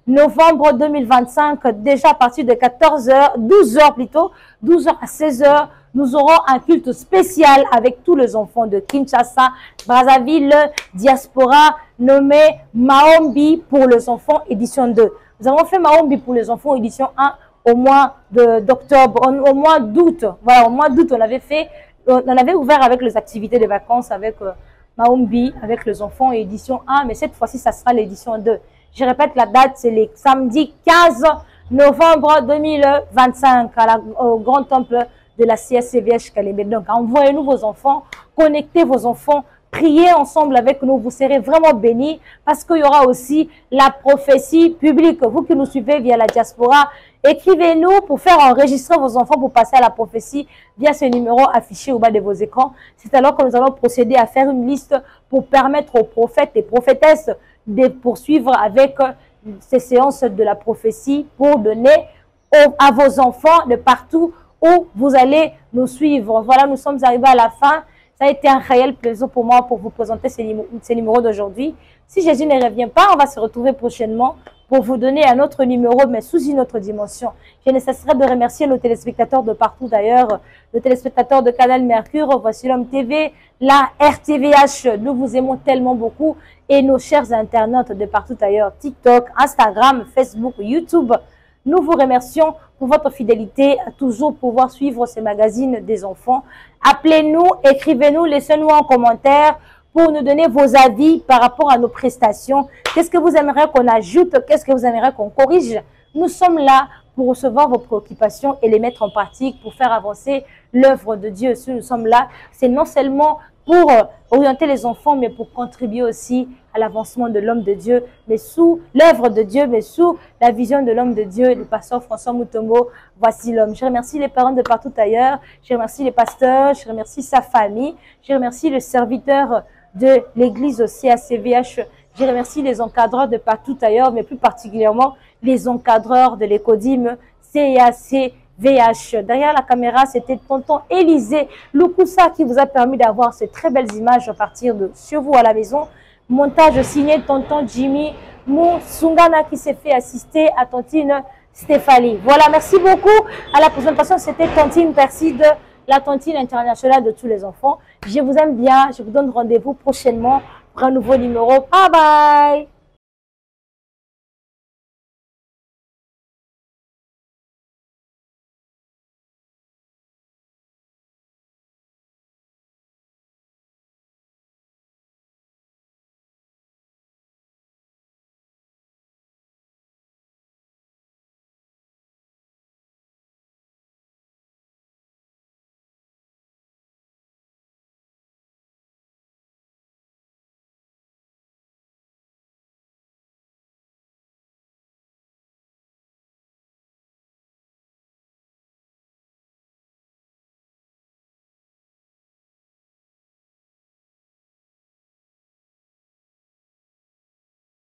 novembre 2025, déjà à partir de 14h, 12h plutôt, 12h à 16h, nous aurons un culte spécial avec tous les enfants de Kinshasa, Brazzaville, Diaspora, nommé Maombi pour les enfants, édition 2. Nous avons fait Maombi pour les enfants, édition 1, au mois d'octobre, au mois d'août. Voilà, au mois d'août, on avait ouvert avec les activités de vacances, avec Maombi, avec les enfants, édition 1, mais cette fois-ci, ça sera l'édition 2. Je répète la date, c'est le samedi 15 novembre 2025 au Grand Temple de la CACVH Kalembe. Donc, envoyez-nous vos enfants, connectez vos enfants, priez ensemble avec nous, vous serez vraiment bénis parce qu'il y aura aussi la prophétie publique. Vous qui nous suivez via la diaspora, écrivez-nous pour faire enregistrer vos enfants pour passer à la prophétie via ce numéro affiché au bas de vos écrans. C'est alors que nous allons procéder à faire une liste pour permettre aux prophètes et prophétesses de poursuivre avec ces séances de la prophétie pour donner à vos enfants de partout où vous allez nous suivre. Voilà, nous sommes arrivés à la fin. Ça a été un réel plaisir pour moi pour vous présenter ces numéros d'aujourd'hui. Si Jésus ne revient pas, on va se retrouver prochainement pour vous donner un autre numéro, mais sous une autre dimension. Je ne cesserai de remercier nos téléspectateurs de partout d'ailleurs, nos téléspectateurs de Canal Mercure, Voici l'homme TV, la RTVH, nous vous aimons tellement beaucoup, et nos chers internautes de partout ailleurs, TikTok, Instagram, Facebook, YouTube. Nous vous remercions pour votre fidélité à toujours pouvoir suivre ces magazines des enfants. Appelez-nous, écrivez-nous, laissez-nous en commentaire pour nous donner vos avis par rapport à nos prestations. Qu'est-ce que vous aimeriez qu'on ajoute? Qu'est-ce que vous aimeriez qu'on corrige? Nous sommes là pour recevoir vos préoccupations et les mettre en pratique pour faire avancer l'œuvre de Dieu. Si nous sommes là, c'est non seulement pour orienter les enfants, mais pour contribuer aussi à l'avancement de l'homme de Dieu, mais sous l'œuvre de Dieu, mais sous la vision de l'homme de Dieu, le pasteur François Mutombo. Voici l'homme. Je remercie les parents de partout ailleurs, je remercie les pasteurs, je remercie sa famille, je remercie le serviteur de l'église au CACVH, je remercie les encadreurs de partout ailleurs, mais plus particulièrement les encadreurs de l'Ecodim CACVH. Derrière la caméra, c'était tonton Élisée Lukusa qui vous a permis d'avoir ces très belles images à partir de chez vous à la maison. Montage signé tonton Jimmy Moussungana qui s'est fait assister à tontine Stéphanie. Voilà, merci beaucoup. À la présentation, c'était Tontine Percy de la tontine internationale de tous les enfants. Je vous aime bien. Je vous donne rendez-vous prochainement pour un nouveau numéro. Bye bye.